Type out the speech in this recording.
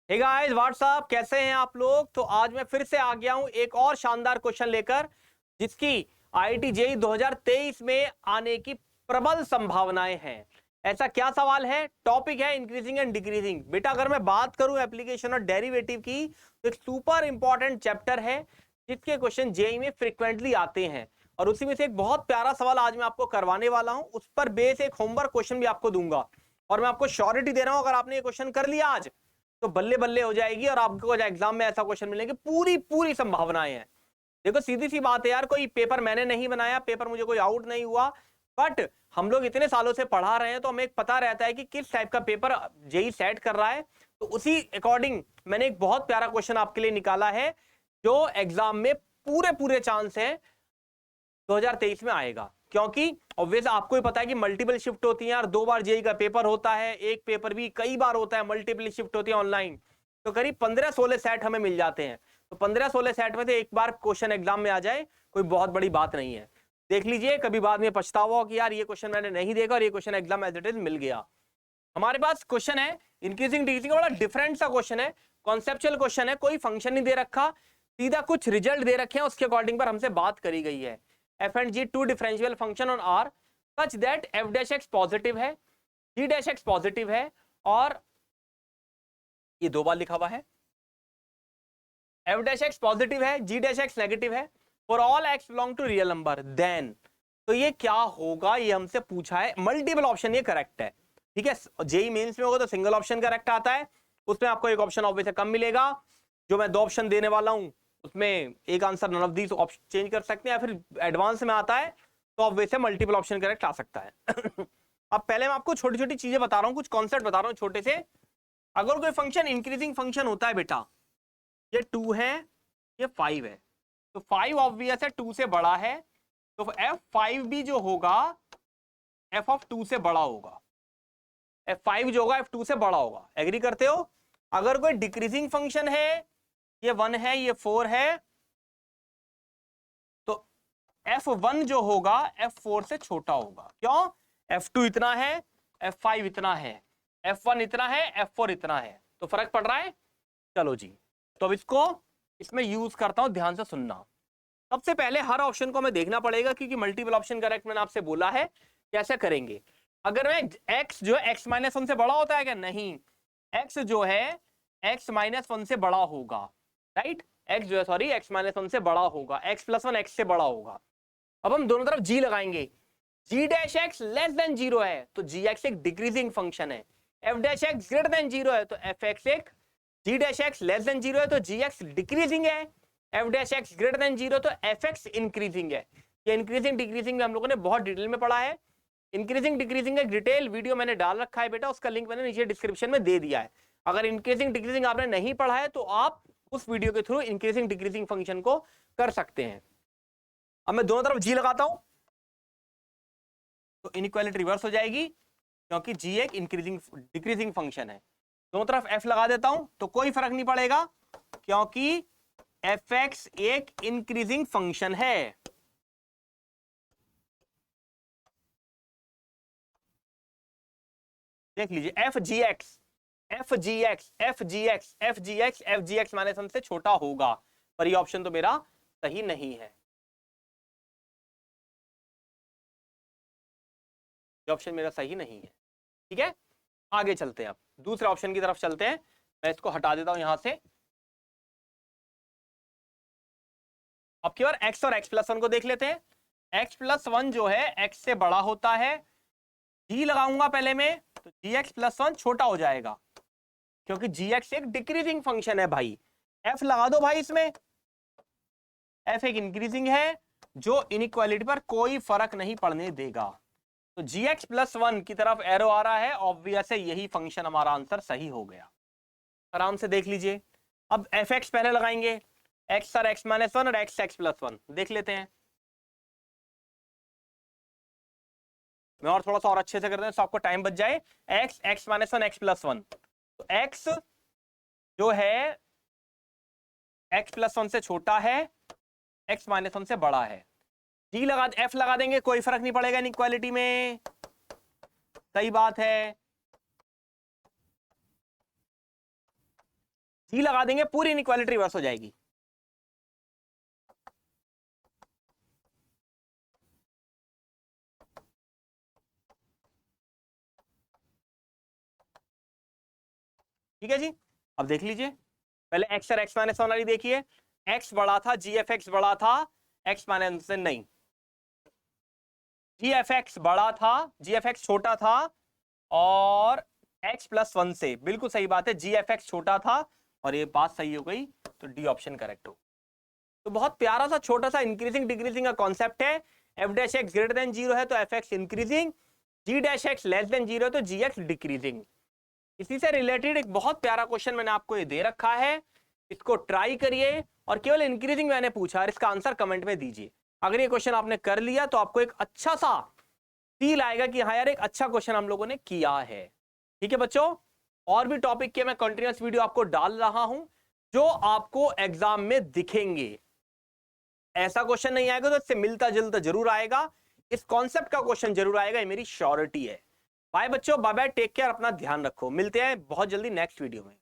Hey guys what's up, कैसे हैं आप लोग। तो आज मैं फिर से आ गया हूं एक और शानदार क्वेश्चन लेकर, जिसकी आईआईटी जेईई 2023 में आने की प्रबल संभावनाएं हैं। ऐसा क्या सवाल है? टॉपिक है इंक्रीजिंग एंड डिक्रीजिंग। बेटा अगर मैं बात करूं एप्लीकेशन और डेरिवेटिव की, तो एक सुपर इंपॉर्टेंट चैप्टर है जिसके क्वेश्चन जेईई में फ्रिक्वेंटली आते हैं। और उसी में से एक बहुत प्यारा सवाल आज मैं आपको करवाने वाला हूं। उस पर बेस एक होमवर्क क्वेश्चन भी आपको दूंगा, और मैं आपको श्योरिटी दे रहा हूं, अगर आपने ये क्वेश्चन कर लिया आज तो बल्ले बल्ले हो जाएगी और आपको एग्जाम में ऐसा क्वेश्चन मिलेंगे। पूरी पूरी संभावनाएं हैं। देखो सीधी सी बात है यार, कोई पेपर मैंने नहीं बनाया, पेपर मुझे कोई आउट नहीं हुआ, बट हम लोग इतने सालों से पढ़ा रहे हैं तो हमें एक पता रहता है कि किस टाइप का पेपर जेई सेट कर रहा है। तो उसी अकॉर्डिंग मैंने एक बहुत प्यारा क्वेश्चन आपके लिए निकाला है, जो एग्जाम में पूरे पूरे चांस है 2023 में आएगा। क्योंकि ऑब्वियस आपको ही पता है कि मल्टीपल शिफ्ट होती है और 2 बार जेई का पेपर होता है, एक पेपर भी कई बार होता है, मल्टीपल शिफ्ट होती है ऑनलाइन। तो करीब 15-16 सेट हमें मिल जाते हैं। तो 15-16 सेट में से एक बार क्वेश्चन एग्जाम में आ जाए, कोई बहुत बड़ी बात नहीं है। देख लीजिए, कभी बाद में पछतावा हो कि यार ये क्वेश्चन मैंने नहीं देखा और ये question exam as it is मिल गया। हमारे पास क्वेश्चन है इंक्रीजिंग डिक्रीजिंग का, बड़ा डिफरेंट सा क्वेश्चन है, कॉन्सेप्चुअल क्वेश्चन है। कोई फंक्शन नहीं दे रखा, सीधा कुछ रिजल्ट दे रखे हैं, उसके अकॉर्डिंग पर हमसे बात करी गई है। F and G two differential function on R such that F dash X positive है, जी डैश एक्स पॉजिटिव है, और ये 2 बार लिखा हुआ है, एफ डैश एक्स पॉजिटिव है, जी डैश एक्स नेगेटिव है, for all X belong to real number then. तो ये क्या होगा, ये हमसे पूछा है। मल्टीपल ऑप्शन ये करेक्ट है, ठीक है। जेई मेंस में होगा तो सिंगल ऑप्शन करेक्ट आता है, उसमें आपको एक ऑप्शन ऑब्वियसली कम मिलेगा। जो मैं 2 ऑप्शन देने वाला हूं उसमें एक answer none of these option change कर सकते हैं, या फिर एडवांस में आता है तो ऑब्वियसली मल्टीपल ऑप्शन करेक्ट आ सकता है। अब पहले मैं आपको छोटी छोटी चीजें बता रहा हूं, कुछ कॉन्सेप्ट बता रहा हूं छोटे से। अगर कोई फंक्शन इंक्रीजिंग फंक्शन होता है बेटा, ये 2 है, ये 5 है, तो 5 ऑब्वियस है 2 से बड़ा है, तो f5 भी जो होगा f ऑफ 2 से बड़ा होगा। f5 जो होगा f2 से बड़ा होगा। एग्री करते हो? अगर कोई डिक्रीजिंग फंक्शन है, ये 1 है, ये 4 है, तो f1 जो होगा f4 से छोटा होगा। क्यों? f2 इतना है, f5 इतना है, f1 इतना है, f4 इतना है, तो फर्क पड़ रहा है। चलो जी, तो अब इसको इसमें यूज करता हूं, ध्यान से सुनना। सबसे पहले हर ऑप्शन को हमें देखना पड़ेगा, क्योंकि मल्टीपल ऑप्शन करेक्ट मैंने आपसे बोला है। कैसे करेंगे? अगर मैं x जो है x-1 से बड़ा होता है क्या? नहीं, x जो है x-1 से बड़ा होगा, राइट। x जो है सॉरी x-1 से बड़ा होगा, x+1 x से बड़ा होगा। अब हम दोनों तरफ g लगाएंगे। g dash x less than 0 है तो gx एक डिक्रीजिंग फंक्शन है, f dash x greater than 0 है तो fx एक, g dash x less than 0 है तो gx डिक्रीजिंग है, f dash x greater than 0 तो fx इंक्रीजिंग है। ये इंक्रीजिंग डिक्रीजिंग में हम लोगों ने बहुत डिटेल में पढ़ा है। इंक्रीजिंग डिक्रीजिंग का डिटेल वीडियो मैंने डाल रखा है बेटा, उसका लिंक मैंने नीचे डिस्क्रिप्शन में दे दिया है। अगर इंक्रीजिंग डिक्रीजिंग आपने नहीं पढ़ा है तो आप उस वीडियो के थ्रू इंक्रीजिंग डिक्रीजिंग फंक्शन को कर सकते हैं। अब मैं दोनों तरफ जी लगाता हूं तो इनइक्वालिटी रिवर्स हो जाएगी, क्योंकि जी एक इंक्रीजिंग डिक्रीजिंग फंक्शन है। दोनों तरफ एफ लगा देता हूं तो कोई फर्क नहीं पड़ेगा, क्योंकि एफ एक्स एक इंक्रीजिंग फंक्शन है। देख लीजिए, F G x, F G x, F G x, F G x, F G x -1 से छोटा होगा, पर ये ऑप्शन तो मेरा सही नहीं है। ये ऑप्शन मेरा सही नहीं है, ठीक है। आगे चलते हैं, अब दूसरे ऑप्शन की तरफ चलते हैं। मैं इसको हटा देता हूं यहां से। अब की बार x और x+1 को देख लेते हैं। x+1 जो है x से बड़ा होता है, g लगाऊंगा पहले में तो gx+1 छोटा हो जाएगा, क्योंकि gx एक डिक्रीजिंग फंक्शन है भाई। f लगा दो भाई इसमें, f एक इंक्रीजिंग है जो इनइक्वालिटी पर कोई फर्क नहीं पड़ने देगा। तो gx+1 की तरफ एरो आ रहा है, ऑब्वियस है यही फंक्शन हमारा आंसर सही हो गया। आराम से देख लीजिए। अब fx पहले लगाएंगे, x और x-1 और x+1 देख लेते हैं। मैं और थोड़ा सा और अच्छे से करते हैं तो आपको टाइम बच जाए। x, x-1, x+1, तो x जो है x+1 से छोटा है, x-1 से बड़ा है। g लगा, f लगा देंगे, कोई फर्क नहीं पड़ेगा इनइक्वालिटी में, सही बात है। जी लगा देंगे, पूरी इनइक्वालिटी रिवर्स हो जाएगी। ठीक है जी, अब देख लीजिए, पहले एक्स और एक्स माइनस वन वाली देखिए, एक्स बड़ा था, जी एफ एक्स बड़ा था, एक्स माइनस नहीं, जी एफ एक्स बड़ा था, जी एफ एक्स छोटा था, और x प्लस वन से, बिल्कुल सही बात है, जी एफ एक्स छोटा था, और ये बात सही हो गई, तो डी ऑप्शन करेक्ट हो। तो बहुत प्यारा सा छोटा सा इंक्रीजिंग डिक्रीजिंग का कॉन्सेप्ट है। F dash x greater than zero है तो f x increasing, g dash x less than zero है तो जी एक्स डिक्रीजिंग। इसी से रिलेटेड एक बहुत प्यारा क्वेश्चन मैंने आपको ये दे रखा है, इसको ट्राई करिए, और केवल इंक्रीजिंग मैंने पूछा और इसका आंसर कमेंट में दीजिए। अगर ये क्वेश्चन आपने कर लिया तो आपको एक अच्छा सा फील आएगा कि हाँ यार एक अच्छा क्वेश्चन हम लोगों ने किया है। ठीक है बच्चों, और भी टॉपिक के मैं कंटिन्यूअस वीडियो आपको डाल रहा हूं जो आपको एग्जाम में दिखेंगे। ऐसा क्वेश्चन नहीं आएगा तो इससे मिलता जुलता जरूर आएगा, इस कॉन्सेप्ट का क्वेश्चन जरूर आएगा, ये मेरी श्योरिटी है। बाय बच्चों, बाय बाय, टेक केयर, अपना ध्यान रखो, मिलते हैं बहुत जल्दी नेक्स्ट वीडियो में।